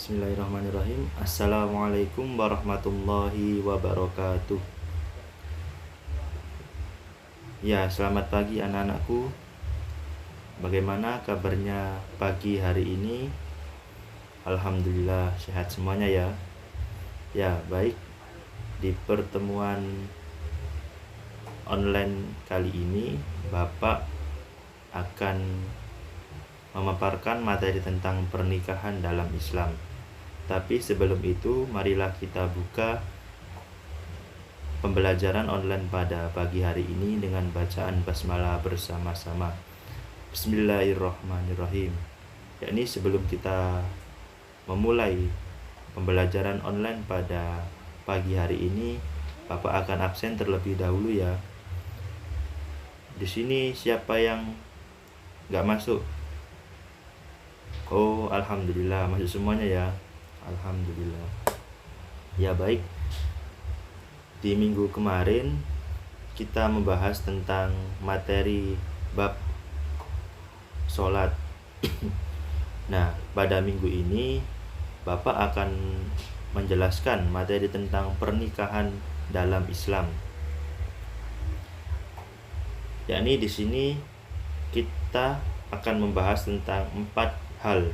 Bismillahirrahmanirrahim. Assalamualaikum warahmatullahi wabarakatuh. Ya, selamat pagi anak-anakku. Bagaimana kabarnya pagi hari ini? Alhamdulillah sehat semuanya ya. Ya, baik. Di pertemuan online kali ini, Bapak akan memaparkan materi tentang pernikahan dalam Islam. Tapi sebelum itu, marilah kita buka pembelajaran online pada pagi hari ini dengan bacaan basmalah bersama-sama. Bismillahirrahmanirrahim. Yakni sebelum kita memulai pembelajaran online pada pagi hari ini, Bapak akan absen terlebih dahulu ya. Di sini siapa yang nggak masuk? Oh, alhamdulillah masuk semuanya ya. Alhamdulillah. Ya baik. Di minggu kemarin kita membahas tentang materi bab sholat. Nah, pada minggu ini Bapak akan menjelaskan materi tentang pernikahan dalam Islam. Yakni di sini kita akan membahas tentang 4 hal,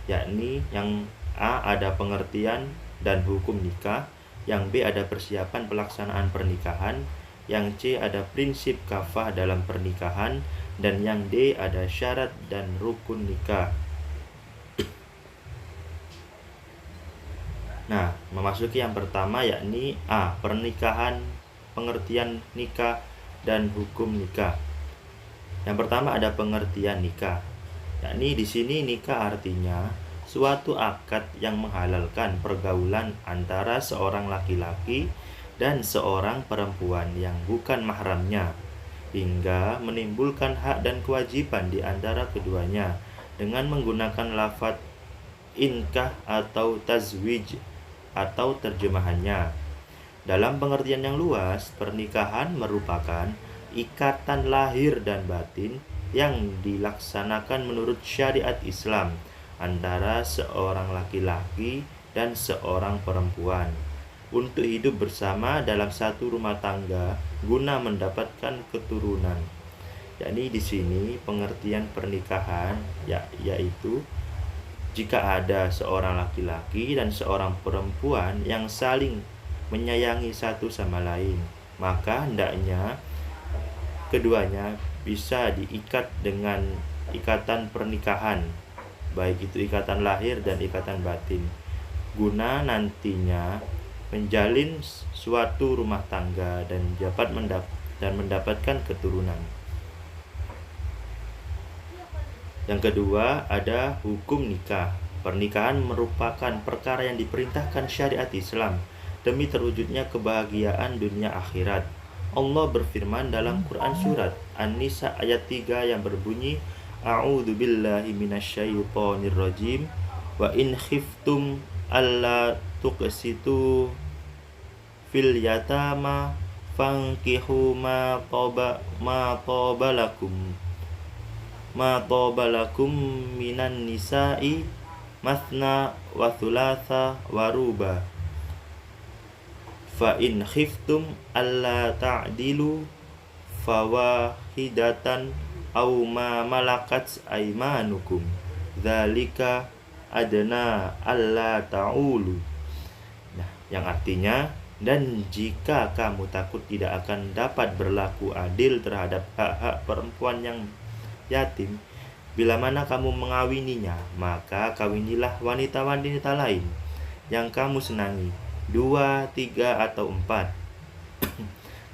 yakni yang A ada pengertian dan hukum nikah, yang B ada persiapan pelaksanaan pernikahan, yang C ada prinsip kafah dalam pernikahan, dan yang D ada syarat dan rukun nikah. Nah, memasuki yang pertama yakni A pernikahan, pengertian nikah dan hukum nikah. Yang pertama ada pengertian nikah. Yakni di sini nikah artinya suatu akad yang menghalalkan pergaulan antara seorang laki-laki dan seorang perempuan yang bukan mahramnya, hingga menimbulkan hak dan kewajiban di antara keduanya dengan menggunakan lafadz inkah atau tazwij atau terjemahannya. Dalam pengertian yang luas, pernikahan merupakan ikatan lahir dan batin yang dilaksanakan menurut syariat Islam antara seorang laki-laki dan seorang perempuan untuk hidup bersama dalam satu rumah tangga guna mendapatkan keturunan. Yakni di sini pengertian pernikahan yaitu jika ada seorang laki-laki dan seorang perempuan yang saling menyayangi satu sama lain, maka hendaknya keduanya bisa diikat dengan ikatan pernikahan, baik itu ikatan lahir dan ikatan batin, guna nantinya menjalin suatu rumah tangga dan mendapatkan keturunan. Yang kedua ada hukum nikah. Pernikahan merupakan perkara yang diperintahkan syariat Islam demi terwujudnya kebahagiaan dunia akhirat. Allah berfirman dalam Quran surat An-Nisa ayat 3 yang berbunyi, A'udzu billahi minasyaitonir rajim, wa in khiftum alla tuqsitu fil yatama fankihu ma taba lakum minan nisa'i mathna wa thulatha wa ruba. Fa in khiftum alla ta'dilu fawahidatan aw ma malakat aymanukum dzalika adna alla ta'ulu. Nah, yang artinya, dan jika kamu takut tidak akan dapat berlaku adil terhadap hak-hak perempuan yang yatim, bila mana kamu mengawininya, maka kawinilah wanita-wanita lain yang kamu senangi, 2, 3, atau 4.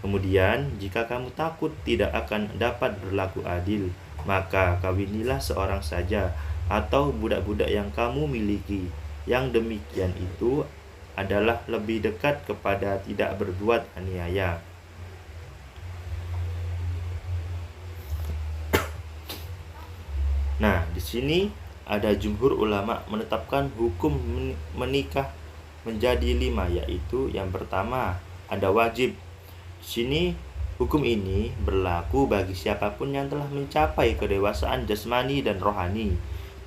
Kemudian jika kamu takut tidak akan dapat berlaku adil, maka kawinilah seorang saja atau budak-budak yang kamu miliki. Yang demikian itu adalah lebih dekat kepada tidak berbuat aniaya. Nah, di sini ada jumhur ulama menetapkan hukum menikah menjadi 5, yaitu yang pertama ada wajib. Di sini hukum ini berlaku bagi siapapun yang telah mencapai kedewasaan jasmani dan rohani,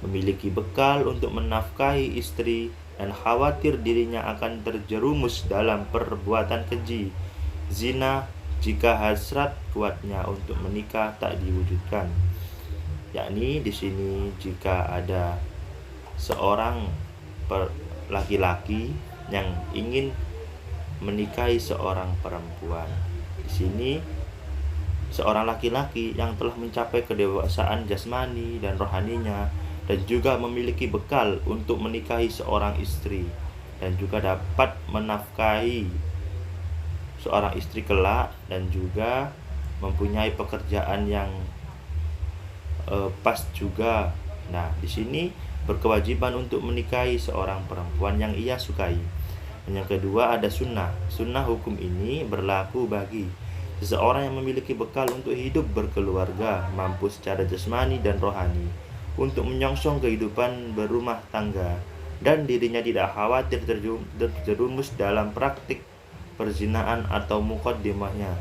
memiliki bekal untuk menafkahi istri dan khawatir dirinya akan terjerumus dalam perbuatan keji, zina, jika hasrat kuatnya untuk menikah tak diwujudkan. Yakni di sini jika ada seorang laki-laki yang ingin menikahi seorang perempuan. Di sini seorang laki-laki yang telah mencapai kedewasaan jasmani dan rohaninya dan juga memiliki bekal untuk menikahi seorang istri dan juga dapat menafkahi seorang istri kelak dan juga mempunyai pekerjaan yang pas juga. Nah, di sini berkewajiban untuk menikahi seorang perempuan yang ia sukai. Dan yang kedua ada sunnah. Sunnah hukum ini berlaku bagi seseorang yang memiliki bekal untuk hidup berkeluarga, mampu secara jasmani dan rohani untuk menyongsong kehidupan berumah tangga, dan dirinya tidak khawatir terjerumus dalam praktik perzinaan atau muqaddimahnya,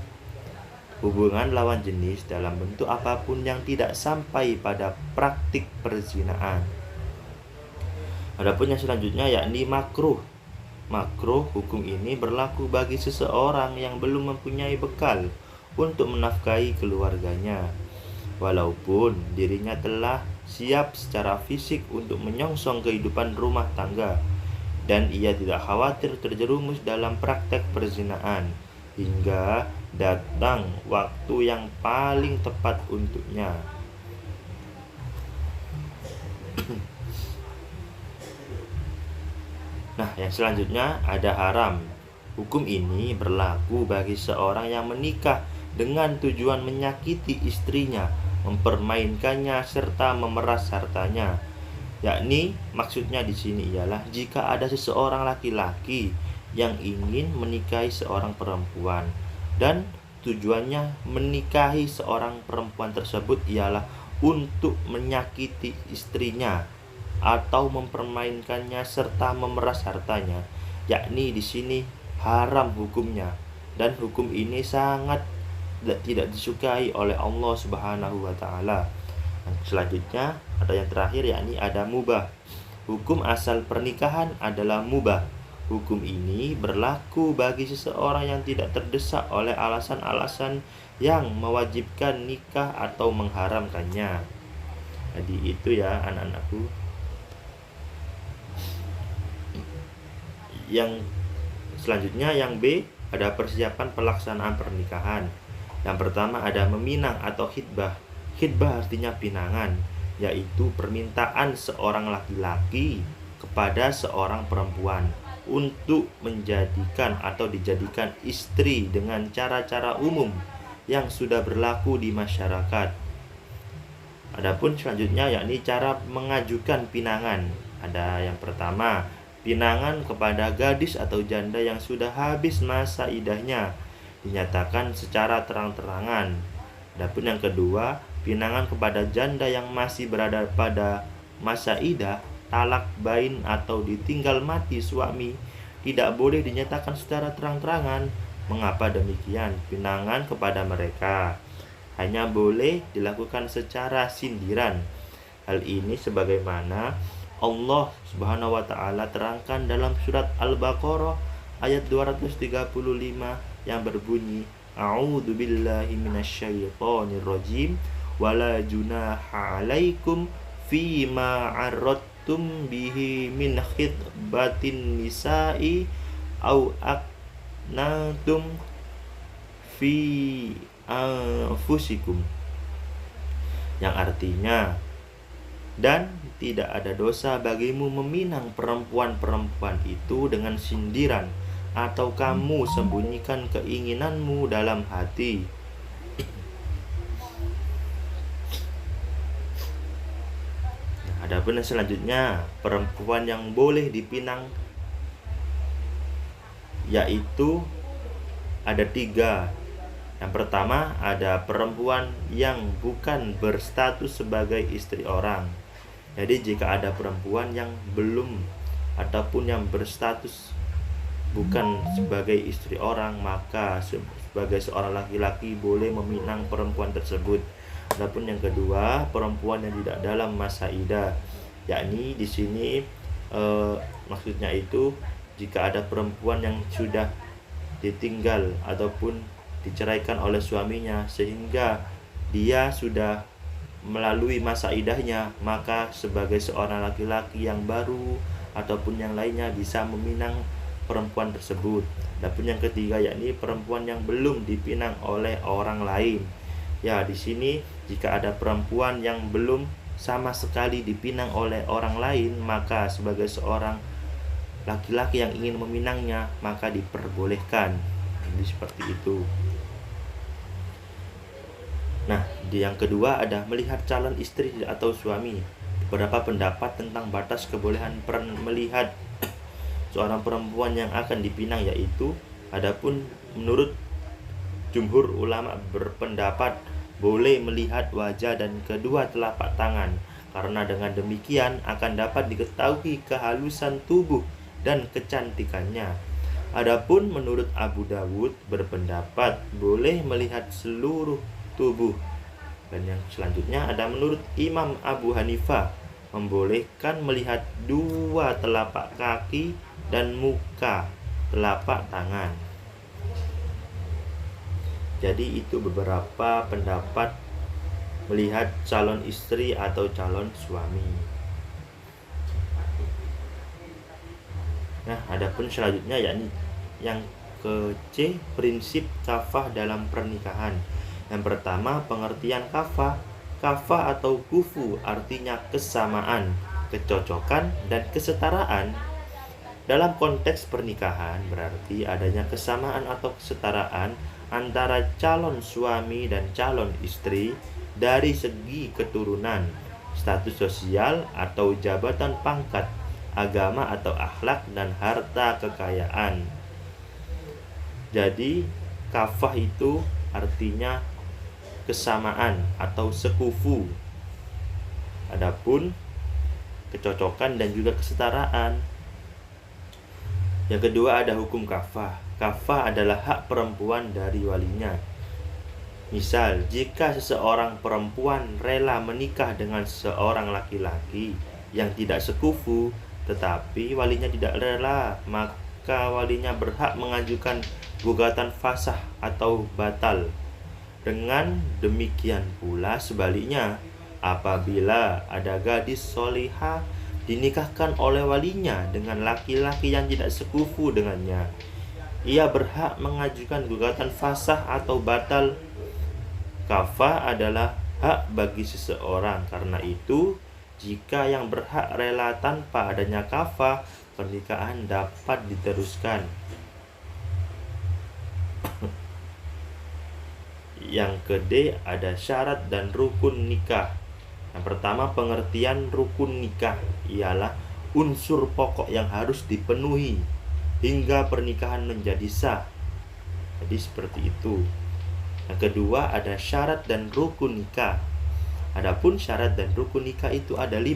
hubungan lawan jenis dalam bentuk apapun yang tidak sampai pada praktik perzinaan. Adapun yang selanjutnya yakni makruh. Makruh hukum ini berlaku bagi seseorang yang belum mempunyai bekal untuk menafkahi keluarganya, walaupun dirinya telah siap secara fisik untuk menyongsong kehidupan rumah tangga, dan ia tidak khawatir terjerumus dalam praktek perzinaan hingga datang waktu yang paling tepat untuknya. Nah, yang selanjutnya ada haram. Hukum ini berlaku bagi seorang yang menikah dengan tujuan menyakiti istrinya, mempermainkannya serta memeras hartanya. Yakni maksudnya di sini ialah jika ada seseorang laki-laki yang ingin menikahi seorang perempuan dan tujuannya menikahi seorang perempuan tersebut ialah untuk menyakiti istrinya atau mempermainkannya serta memeras hartanya, yakni di sini haram hukumnya, dan hukum ini sangat tidak disukai oleh Allah Subhanahu wa taala. Selanjutnya ada yang terakhir yakni ada mubah. Hukum asal pernikahan adalah mubah. Hukum ini berlaku bagi seseorang yang tidak terdesak oleh alasan-alasan yang mewajibkan nikah atau mengharamkannya. Jadi itu ya anak-anakku. Yang selanjutnya yang B ada persiapan pelaksanaan pernikahan. Yang pertama ada meminang atau khitbah. Khitbah artinya pinangan, yaitu permintaan seorang laki-laki kepada seorang perempuan untuk menjadikan atau dijadikan istri dengan cara-cara umum yang sudah berlaku di masyarakat. Adapun selanjutnya yakni cara mengajukan pinangan. Ada yang pertama, pinangan kepada gadis atau janda yang sudah habis masa idahnya dinyatakan secara terang-terangan. Adapun yang kedua, pinangan kepada janda yang masih berada pada masa idah, talak bain atau ditinggal mati suami tidak boleh dinyatakan secara terang-terangan. Mengapa demikian? Pinangan kepada mereka hanya boleh dilakukan secara sindiran. Hal ini sebagaimana Allah Subhanahu wa taala terangkan dalam surat Al-Baqarah ayat 235 yang berbunyi A'udzu billahi minasyaitonir rajim wala junaha 'alaikum fima 'aradtum bihi min khitbatin nisa'i au aqnatum fi anfusikum, yang artinya dan tidak ada dosa bagimu meminang perempuan-perempuan itu dengan sindiran atau kamu sembunyikan keinginanmu dalam hati. Adapun yang selanjutnya, perempuan yang boleh dipinang yaitu ada 3. Yang pertama ada perempuan yang bukan berstatus sebagai istri orang. Jadi jika ada perempuan yang belum ataupun yang berstatus bukan sebagai istri orang, maka sebagai seorang laki-laki boleh meminang perempuan tersebut. Adapun yang kedua, perempuan yang tidak dalam masa idah, yakni di sini Maksudnya itu jika ada perempuan yang sudah ditinggal ataupun diceraikan oleh suaminya sehingga dia sudah melalui masa idahnya, maka sebagai seorang laki-laki yang baru ataupun yang lainnya bisa meminang perempuan tersebut. Adapun yang ketiga yakni perempuan yang belum dipinang oleh orang lain. Ya, di sini jika ada perempuan yang belum sama sekali dipinang oleh orang lain, maka sebagai seorang laki-laki yang ingin meminangnya maka diperbolehkan. Jadi seperti itu. Nah, yang kedua ada melihat calon istri atau suami. Beberapa pendapat tentang batas kebolehan melihat seorang perempuan yang akan dipinang, yaitu adapun menurut jumhur ulama berpendapat boleh melihat wajah dan kedua telapak tangan, karena dengan demikian akan dapat diketahui kehalusan tubuh dan kecantikannya. Adapun menurut Abu Dawud berpendapat boleh melihat seluruh tubuh. Dan yang selanjutnya ada menurut Imam Abu Hanifah membolehkan melihat dua telapak kaki dan muka telapak tangan. Jadi itu beberapa pendapat melihat calon istri atau calon suami. Nah, adapun selanjutnya yakni yang ke C, prinsip kafah dalam pernikahan. Yang pertama, pengertian kafah. Kafah atau kufu artinya kesamaan, kecocokan, dan kesetaraan. Dalam konteks pernikahan berarti adanya kesamaan atau kesetaraan antara calon suami dan calon istri dari segi keturunan, status sosial atau jabatan pangkat, agama atau akhlak, dan harta kekayaan. Jadi kafah itu artinya kesamaan atau sekufu. Adapun kecocokan dan juga kesetaraan. Yang kedua ada hukum kafah. Kafah adalah hak perempuan dari walinya. Misal, jika seseorang perempuan rela menikah dengan seorang laki-laki yang tidak sekufu, tetapi walinya tidak rela, maka walinya berhak mengajukan gugatan fasakh atau batal. Dengan demikian pula sebaliknya, apabila ada gadis solihah dinikahkan oleh walinya dengan laki-laki yang tidak sekufu dengannya, ia berhak mengajukan gugatan fasakh atau batal. Kafah adalah hak bagi seseorang. Karena itu, jika yang berhak rela tanpa adanya kafah, pernikahan dapat diteruskan. Yang kedua ada syarat dan rukun nikah. Yang pertama, pengertian rukun nikah ialah unsur pokok yang harus dipenuhi hingga pernikahan menjadi sah. Jadi seperti itu. Yang kedua ada syarat dan rukun nikah. Adapun syarat dan rukun nikah itu ada 5.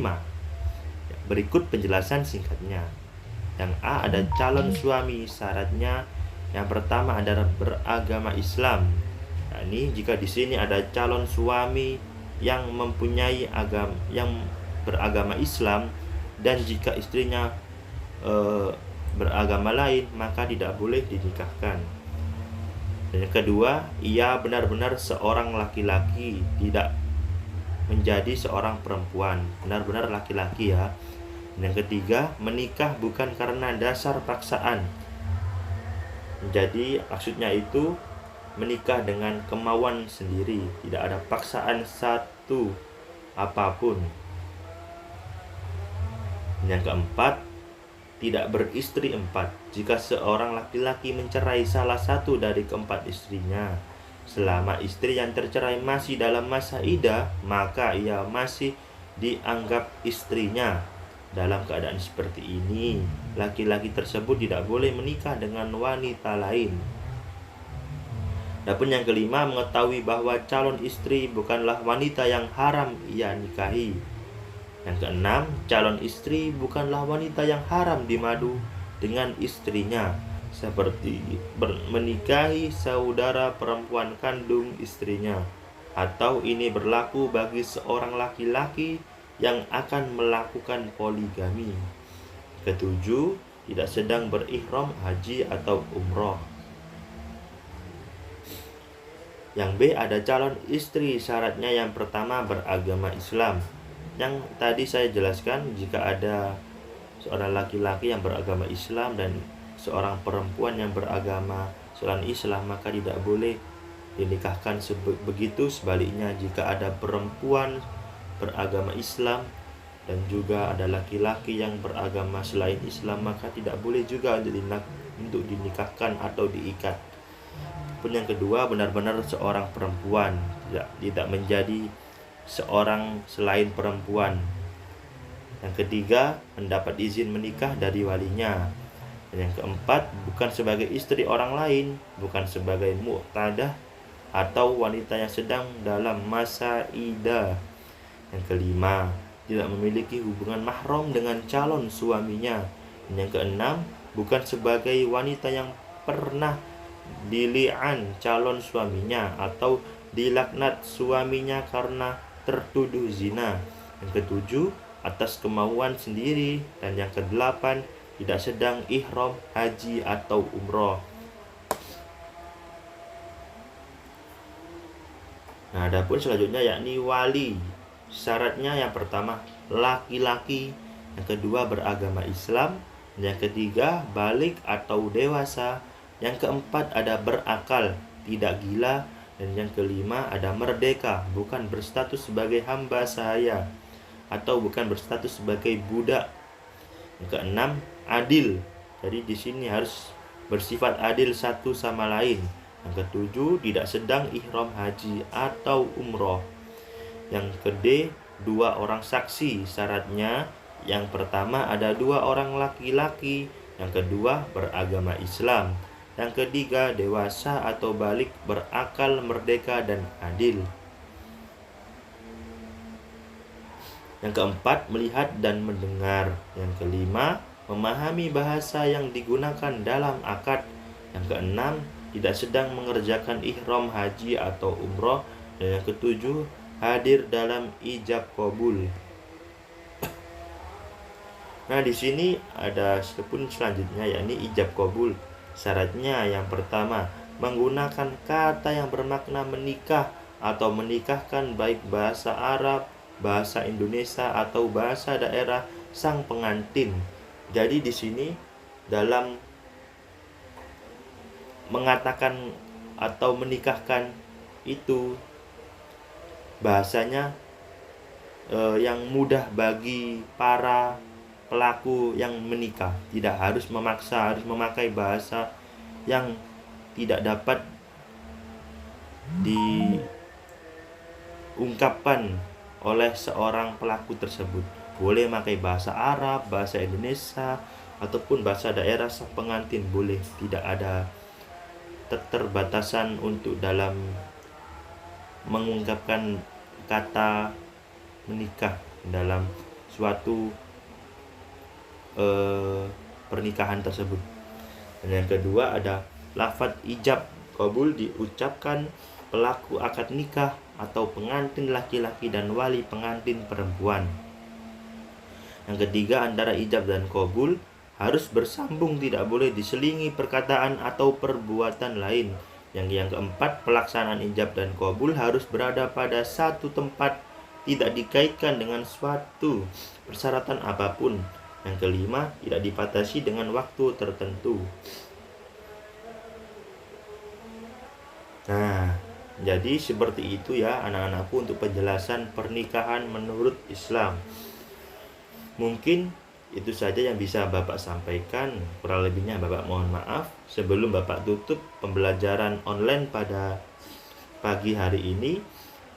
Berikut penjelasan singkatnya. Yang A ada calon suami. Syaratnya yang pertama adalah beragama Islam. Ini jika di sini ada calon suami yang mempunyai yang beragama Islam, dan jika istrinya beragama lain maka tidak boleh dinikahkan. Dan yang kedua, ia benar-benar seorang laki-laki, tidak menjadi seorang perempuan, benar-benar laki-laki ya. Dan yang ketiga, menikah bukan karena dasar paksaan. Jadi maksudnya itu menikah dengan kemauan sendiri, tidak ada paksaan satu apapun. Yang keempat, tidak beristri 4. Jika seorang laki-laki mencerai salah satu dari keempat istrinya, selama istri yang tercerai masih dalam masa iddah, maka ia masih dianggap istrinya. Dalam keadaan seperti ini, laki-laki tersebut tidak boleh menikah dengan wanita lain. Adapun yang kelima, mengetahui bahwa calon istri bukanlah wanita yang haram ia nikahi. Yang keenam, calon istri bukanlah wanita yang haram dimadu dengan istrinya, seperti menikahi saudara perempuan kandung istrinya, atau ini berlaku bagi seorang laki-laki yang akan melakukan poligami. Ketujuh, tidak sedang berihram haji atau umroh. Yang B, ada calon istri, syaratnya yang pertama beragama Islam. Yang tadi saya jelaskan, jika ada seorang laki-laki yang beragama Islam dan seorang perempuan yang beragama selain Islam, maka tidak boleh dinikahkan. Begitu sebaliknya, jika ada perempuan beragama Islam dan juga ada laki-laki yang beragama selain Islam, maka tidak boleh juga untuk dinikahkan atau diikat. Pun yang kedua, benar-benar seorang perempuan, tidak menjadi seorang selain perempuan. Yang ketiga, mendapat izin menikah dari walinya. Dan yang keempat, bukan sebagai istri orang lain, bukan sebagai mu'tadah atau wanita yang sedang dalam masa iddah. Yang kelima, tidak memiliki hubungan mahram dengan calon suaminya. Dan yang keenam, bukan sebagai wanita yang pernah dili'an calon suaminya atau dilaknat suaminya karena tertuduh zina. Yang ketujuh, atas kemauan sendiri. Dan yang kedelapan, tidak sedang ihram haji atau umroh. Nah, adapun selanjutnya yakni wali. Syaratnya yang pertama laki-laki, yang kedua beragama Islam, yang ketiga balik atau dewasa, yang keempat ada berakal, tidak gila, dan yang kelima ada merdeka, bukan berstatus sebagai hamba sahaya atau bukan berstatus sebagai budak. Yang keenam adil, jadi di sini harus bersifat adil satu sama lain. Yang ketujuh, tidak sedang ihram haji atau umroh. Yang kedua, dua orang saksi. Syaratnya yang pertama ada dua orang laki-laki, yang kedua beragama Islam, yang ketiga dewasa atau balik, berakal, merdeka, dan adil. Yang keempat, melihat dan mendengar. Yang kelima, memahami bahasa yang digunakan dalam akad. Yang keenam, tidak sedang mengerjakan ihram haji atau umroh. Dan yang ketujuh, hadir dalam ijab qabul. Nah, di sini ada pun selanjutnya yakni ijab qabul. Syaratnya yang pertama, menggunakan kata yang bermakna menikah atau menikahkan, baik bahasa Arab, bahasa Indonesia atau bahasa daerah sang pengantin. Jadi di sini dalam mengatakan atau menikahkan itu bahasanya yang mudah bagi para pelaku yang menikah, tidak harus memaksa, harus memakai bahasa yang tidak dapat diungkapkan oleh seorang pelaku tersebut. Boleh memakai bahasa Arab, bahasa Indonesia, ataupun bahasa daerah sang pengantin, boleh. Tidak ada keterbatasan untuk dalam mengungkapkan kata menikah dalam suatu pernikahan tersebut. Dan yang kedua ada lafaz ijab qabul, diucapkan pelaku akad nikah atau pengantin laki-laki dan wali pengantin perempuan. Yang ketiga, antara ijab dan qabul harus bersambung, tidak boleh diselingi perkataan atau perbuatan lain. Yang keempat, pelaksanaan ijab dan qabul harus berada pada satu tempat, tidak dikaitkan dengan suatu persyaratan apapun. Yang kelima, tidak dibatasi dengan waktu tertentu. Nah, jadi seperti itu ya anak-anakku untuk penjelasan pernikahan menurut Islam. Mungkin itu saja yang bisa Bapak sampaikan. Kurang lebihnya Bapak mohon maaf. Sebelum Bapak tutup pembelajaran online pada pagi hari ini,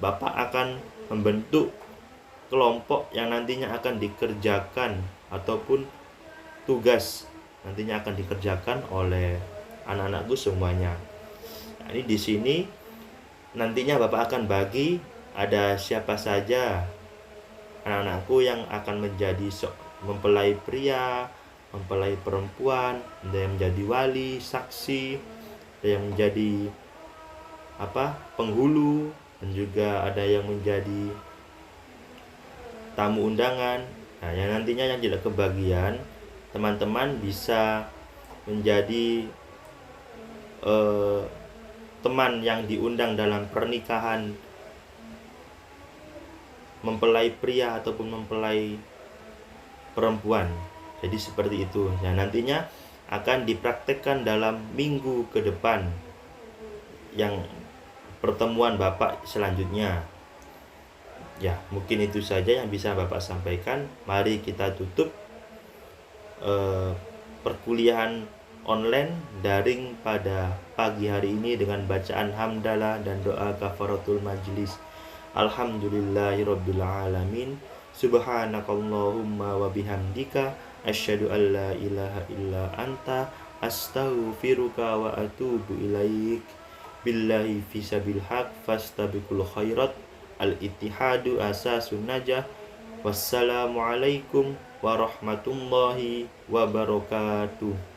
Bapak akan membentuk kelompok yang nantinya akan dikerjakan ataupun tugas nantinya akan dikerjakan oleh anak-anakku semuanya. Nah, ini di sini nantinya Bapak akan bagi ada siapa saja anak-anakku yang akan menjadi mempelai pria, mempelai perempuan, ada yang menjadi wali, saksi, ada yang menjadi penghulu, dan juga ada yang menjadi tamu undangan. Nah, yang nantinya yang tidak kebagian teman-teman bisa menjadi teman yang diundang dalam pernikahan mempelai pria ataupun mempelai perempuan. Jadi seperti itu. Nah, nantinya akan dipraktekkan dalam minggu ke depan yang pertemuan Bapak selanjutnya. Ya, mungkin itu saja yang bisa Bapak sampaikan. Mari kita tutup perkuliahan online daring pada pagi hari ini dengan bacaan hamdalah dan doa kafaratul majlis. Alhamdulillahirabbil alamin. Subhanakallahumma wa bihamdika asyhadu an la ilaha illa anta astaghfiruka wa atubu ilaik. Billahi fisabil haq fastabiqul khairat. Al-ittihadu asasun najah. Wassalamualaikum warahmatullahi wabarakatuh.